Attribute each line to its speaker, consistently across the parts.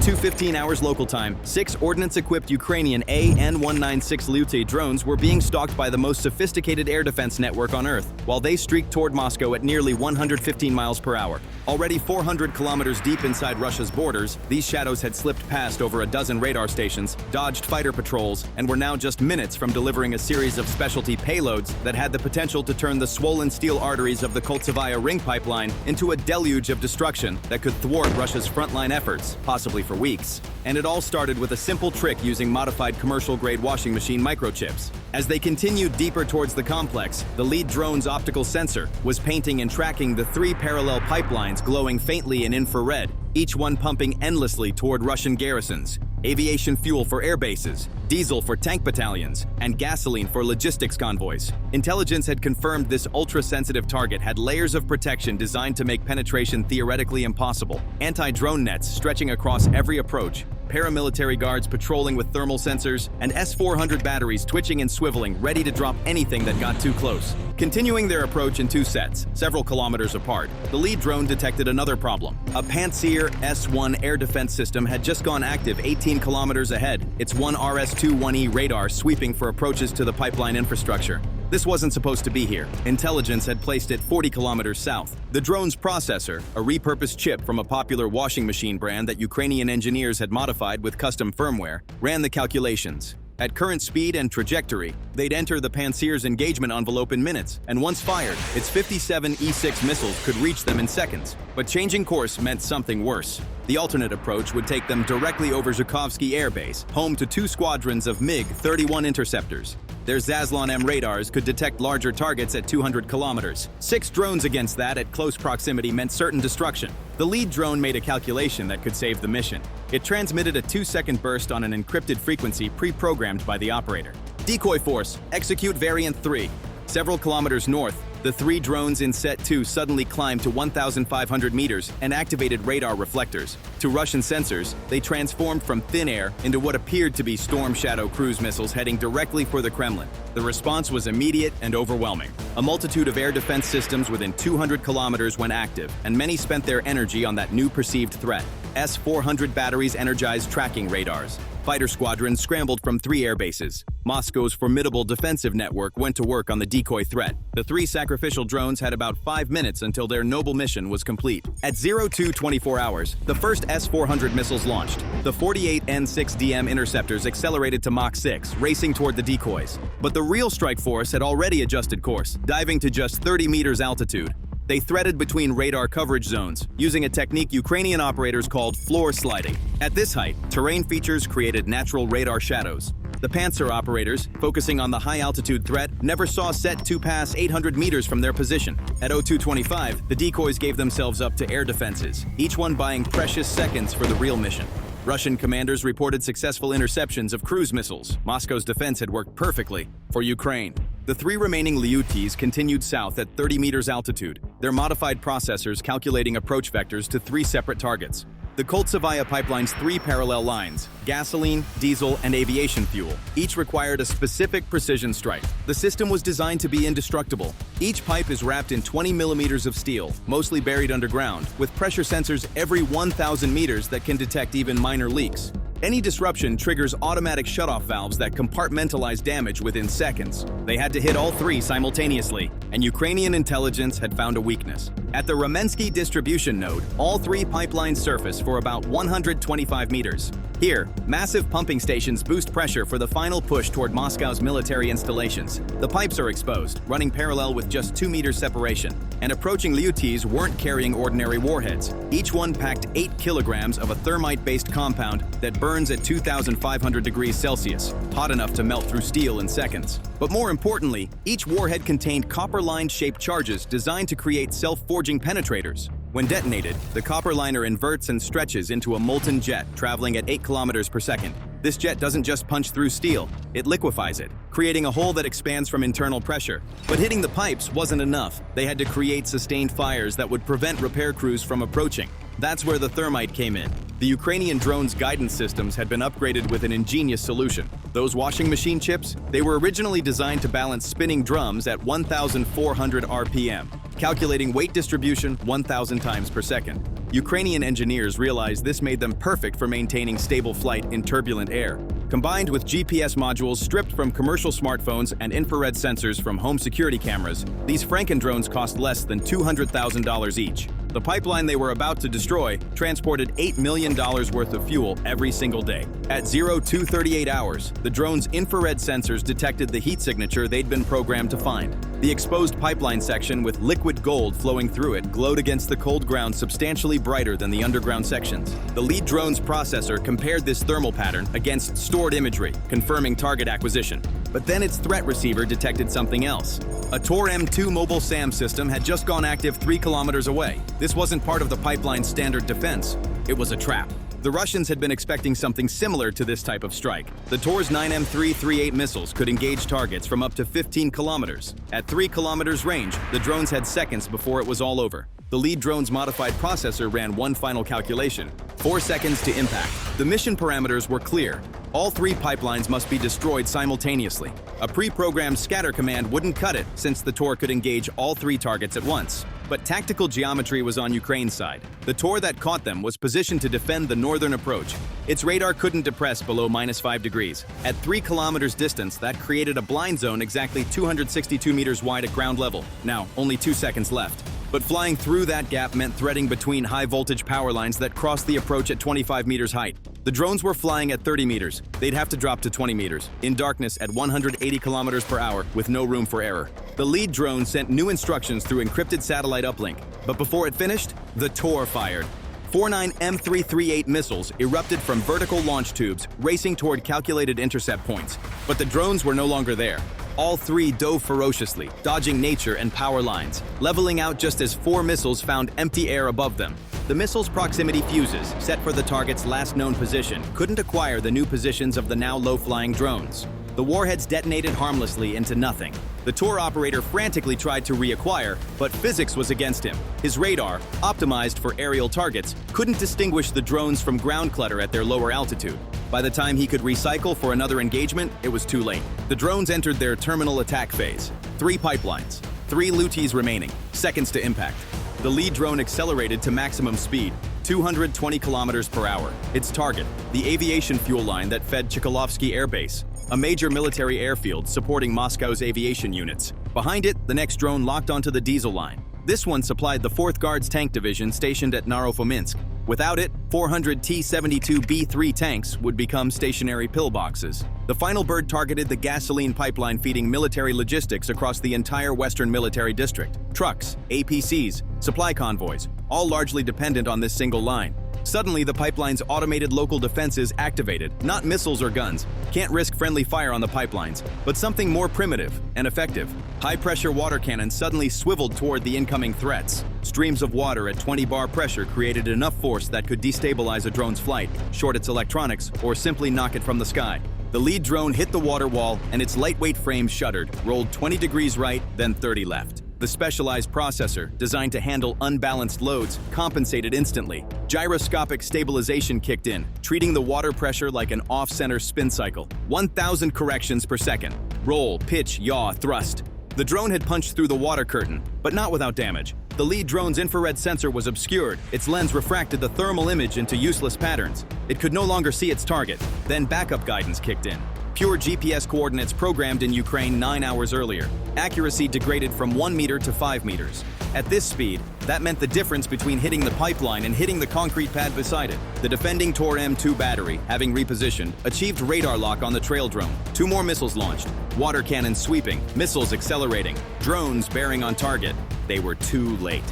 Speaker 1: 02:15 hours local time, 6 ordnance-equipped Ukrainian AN-196 Liutyi drones were being stalked by the most sophisticated air defense network on Earth, while they streaked toward Moscow at nearly 115 miles per hour. Already 400 kilometers deep inside Russia's borders, these shadows had slipped past over a dozen radar stations, dodged fighter patrols, and were now just minutes from delivering a series of specialty payloads that had the potential to turn the swollen steel arteries of the Koltsevaya ring pipeline into a deluge of destruction that could thwart Russia's frontline efforts, possibly for weeks. And it all started with a simple trick using modified commercial-grade washing machine microchips. As they continued deeper towards the complex, the lead drone's optical sensor was painting and tracking the 3 parallel pipelines glowing faintly in infrared, each one pumping endlessly toward Russian garrisons. Aviation fuel for air bases, diesel for tank battalions, and gasoline for logistics convoys. Intelligence had confirmed this ultra-sensitive target had layers of protection designed to make penetration theoretically impossible. Anti-drone nets stretching across every approach, paramilitary guards patrolling with thermal sensors, and S-400 batteries twitching and swiveling, ready to drop anything that got too close. Continuing their approach in 2 sets, several kilometers apart, the lead drone detected another problem. A pantsir S-1 air defense system had just gone active 18 kilometers ahead, its 1 RS-21E radar sweeping for approaches to the pipeline infrastructure. This wasn't supposed to be here. Intelligence had placed it 40 kilometers south. The drone's processor, a repurposed chip from a popular washing machine brand that Ukrainian engineers had modified with custom firmware, ran the calculations. At current speed and trajectory, they'd enter the pantsir's engagement envelope in minutes, and once fired, its 57 E-6 missiles could reach them in seconds. But changing course meant something worse. The alternate approach would take them directly over Zhukovsky Air Base, home to 2 squadrons of MiG-31 interceptors. Their Zaslon M radars could detect larger targets at 200 kilometers. 6 drones against that at close proximity meant certain destruction. The lead drone made a calculation that could save the mission. It transmitted a 2-second burst on an encrypted frequency pre-programmed by the operator. Decoy force, execute variant 3. Several kilometers north, the 3 drones in Set 2 suddenly climbed to 1,500 meters and activated radar reflectors. To Russian sensors, they transformed from thin air into what appeared to be Storm Shadow cruise missiles heading directly for the Kremlin. The response was immediate and overwhelming. A multitude of air defense systems within 200 kilometers went active, and many spent their energy on that new perceived threat. S-400 batteries energized tracking radars. Fighter squadrons scrambled from 3 air bases. Moscow's formidable defensive network went to work on the decoy threat. The 3 sacrificial drones had about 5 minutes until their noble mission was complete. At 02:24 hours, the first S-400 missiles launched. The 48 N-6DM interceptors accelerated to Mach 6, racing toward the decoys. But the real strike force had already adjusted course, diving to just 30 meters altitude. They threaded between radar coverage zones, using a technique Ukrainian operators called floor sliding. At this height, terrain features created natural radar shadows. The pantsir operators, focusing on the high-altitude threat, never saw Set 2 pass 800 meters from their position. At 02:25, the decoys gave themselves up to air defenses, each one buying precious seconds for the real mission. Russian commanders reported successful interceptions of cruise missiles. Moscow's defense had worked perfectly for Ukraine. The 3 remaining Liutyis continued south at 30 meters altitude, their modified processors calculating approach vectors to 3 separate targets. The Koltsevaya pipeline's 3 parallel lines, gasoline, diesel, and aviation fuel, each required a specific precision strike. The system was designed to be indestructible. Each pipe is wrapped in 20 millimeters of steel, mostly buried underground, with pressure sensors every 1,000 meters that can detect even minor leaks. Any disruption triggers automatic shutoff valves that compartmentalize damage within seconds. They had to hit all 3 simultaneously, and Ukrainian intelligence had found a weakness. At the Ramensky distribution node, all 3 pipelines surface for about 125 meters. Here, massive pumping stations boost pressure for the final push toward Moscow's military installations. The pipes are exposed, running parallel with just 2 meters separation, and approaching Liutyis weren't carrying ordinary warheads. Each one packed 8 kilograms of a thermite-based compound that burns at 2,500 degrees Celsius, hot enough to melt through steel in seconds. But more importantly, each warhead contained copper-lined shaped charges designed to create self-forging penetrators. When detonated, the copper liner inverts and stretches into a molten jet traveling at 8 kilometers per second. This jet doesn't just punch through steel, it liquefies it, creating a hole that expands from internal pressure. But hitting the pipes wasn't enough. They had to create sustained fires that would prevent repair crews from approaching. That's where the thermite came in. The Ukrainian drones' guidance systems had been upgraded with an ingenious solution. Those washing machine chips, they were originally designed to balance spinning drums at 1,400 RPM, calculating weight distribution 1,000 times per second. Ukrainian engineers realized this made them perfect for maintaining stable flight in turbulent air. Combined with GPS modules stripped from commercial smartphones and infrared sensors from home security cameras, these Franken drones cost less than $200,000 each. The pipeline they were about to destroy transported $8 million worth of fuel every single day. At 02:38 hours, the drone's infrared sensors detected the heat signature they'd been programmed to find. The exposed pipeline section with liquid gold flowing through it glowed against the cold ground substantially brighter than the underground sections. The lead drone's processor compared this thermal pattern against stored imagery, confirming target acquisition. But then its threat receiver detected something else. A Tor M2 mobile SAM system had just gone active 3 kilometers away. This wasn't part of the pipeline's standard defense. It was a trap. The Russians had been expecting something similar to this type of strike. The Tor's 9M338 missiles could engage targets from up to 15 kilometers. At 3 kilometers range, the drones had seconds before it was all over. The lead drone's modified processor ran one final calculation: 4 seconds to impact. The mission parameters were clear. All 3 pipelines must be destroyed simultaneously. A pre-programmed scatter command wouldn't cut it, since the Tor could engage all 3 targets at once. But tactical geometry was on Ukraine's side. The Tor that caught them was positioned to defend the northern approach. Its radar couldn't depress below -5 degrees. At 3 kilometers distance, that created a blind zone exactly 262 meters wide at ground level. Now, only 2 seconds left. But flying through that gap meant threading between high-voltage power lines that crossed the approach at 25 meters height. The drones were flying at 30 meters. They'd have to drop to 20 meters, in darkness at 180 kilometers per hour with no room for error. The lead drone sent new instructions through encrypted satellite uplink. But before it finished, the Tor fired. 4 9M338 missiles erupted from vertical launch tubes, racing toward calculated intercept points. But the drones were no longer there. All 3 dove ferociously, dodging nature and power lines, leveling out just as 4 missiles found empty air above them. The missiles' proximity fuses, set for the target's last known position, couldn't acquire the new positions of the now low-flying drones. The warheads detonated harmlessly into nothing. The Tor operator frantically tried to reacquire, but physics was against him. His radar, optimized for aerial targets, couldn't distinguish the drones from ground clutter at their lower altitude. By the time he could recycle for another engagement, it was too late. The drones entered their terminal attack phase. 3 pipelines, 3 Lutyis remaining, seconds to impact. The lead drone accelerated to maximum speed, 220 kilometers per hour. Its target, the aviation fuel line that fed Chikalovsky Air Base, a major military airfield supporting Moscow's aviation units. Behind it, the next drone locked onto the diesel line. This one supplied the 4th Guards Tank Division stationed at Narofominsk. Without it, 400 T-72B3 tanks would become stationary pillboxes. The final bird targeted the gasoline pipeline feeding military logistics across the entire Western Military District. Trucks, APCs, supply convoys, all largely dependent on this single line. Suddenly, the pipeline's automated local defenses activated, not missiles or guns. Can't risk friendly fire on the pipelines, but something more primitive and effective. High-pressure water cannons suddenly swiveled toward the incoming threats. Streams of water at 20 bar pressure created enough force that could destabilize a drone's flight, short its electronics, or simply knock it from the sky. The lead drone hit the water wall, and its lightweight frame shuddered, rolled 20 degrees right, then 30 left. The specialized processor, designed to handle unbalanced loads, compensated instantly. Gyroscopic stabilization kicked in, treating the water pressure like an off-center spin cycle. 1,000 corrections per second. Roll, pitch, yaw, thrust. The drone had punched through the water curtain, but not without damage. The lead drone's infrared sensor was obscured. Its lens refracted the thermal image into useless patterns. It could no longer see its target. Then backup guidance kicked in. Pure GPS coordinates programmed in Ukraine 9 hours earlier. Accuracy degraded from 1 meter to 5 meters. At this speed, that meant the difference between hitting the pipeline and hitting the concrete pad beside it. The defending Tor M2 battery, having repositioned, achieved radar lock on the trail drone. 2 more missiles launched. Water cannons sweeping, missiles accelerating, drones bearing on target. They were too late.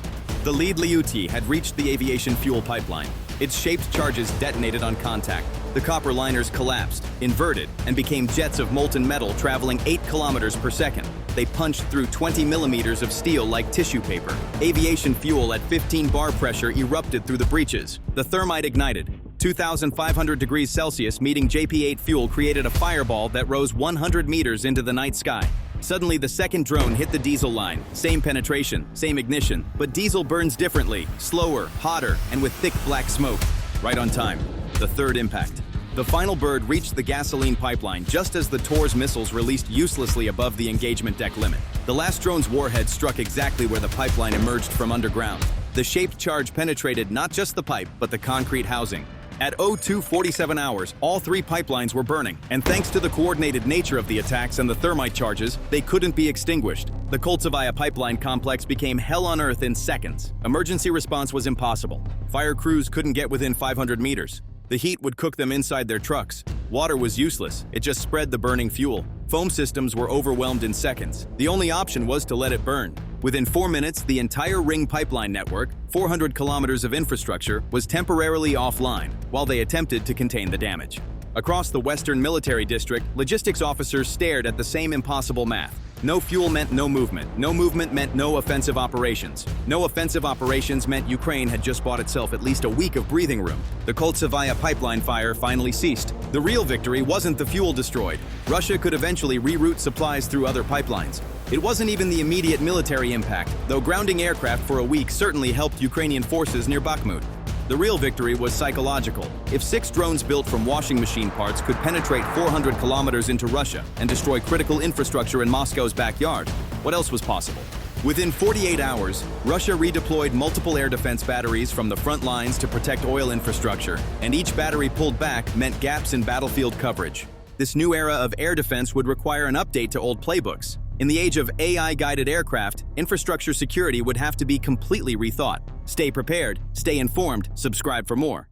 Speaker 1: The lead Liutyi had reached the aviation fuel pipeline. Its shaped charges detonated on contact. The copper liners collapsed, inverted, and became jets of molten metal traveling 8 kilometers per second. They punched through 20 millimeters of steel like tissue paper. Aviation fuel at 15 bar pressure erupted through the breaches. The thermite ignited. 2,500 degrees Celsius meeting JP-8 fuel created a fireball that rose 100 meters into the night sky. Suddenly, the second drone hit the diesel line. Same penetration, same ignition, but diesel burns differently, slower, hotter, and with thick black smoke. Right on time. The third impact. The final bird reached the gasoline pipeline just as the Tor's missiles released uselessly above the engagement deck limit. The last drone's warhead struck exactly where the pipeline emerged from underground. The shaped charge penetrated not just the pipe, but the concrete housing. At 02:47 hours, all three pipelines were burning, and thanks to the coordinated nature of the attacks and the thermite charges, they couldn't be extinguished. The Koltsevaya pipeline complex became hell on earth in seconds. Emergency response was impossible. Fire crews couldn't get within 500 meters. The heat would cook them inside their trucks. Water was useless, it just spread the burning fuel. Foam systems were overwhelmed in seconds. The only option was to let it burn. Within 4 minutes, the entire ring pipeline network, 400 kilometers of infrastructure, was temporarily offline while they attempted to contain the damage. Across the Western Military District, logistics officers stared at the same impossible math. No fuel meant no movement. No movement meant no offensive operations. No offensive operations meant Ukraine had just bought itself at least a week of breathing room. The Koltsevaya pipeline fire finally ceased. The real victory wasn't the fuel destroyed. Russia could eventually reroute supplies through other pipelines. It wasn't even the immediate military impact, though grounding aircraft for a week certainly helped Ukrainian forces near Bakhmut. The real victory was psychological. If 6 drones built from washing machine parts could penetrate 400 kilometers into Russia and destroy critical infrastructure in Moscow's backyard, what else was possible? Within 48 hours, Russia redeployed multiple air defense batteries from the front lines to protect oil infrastructure, and each battery pulled back meant gaps in battlefield coverage. This new era of air defense would require an update to old playbooks. In the age of AI-guided aircraft, infrastructure security would have to be completely rethought. Stay prepared, stay informed, subscribe for more.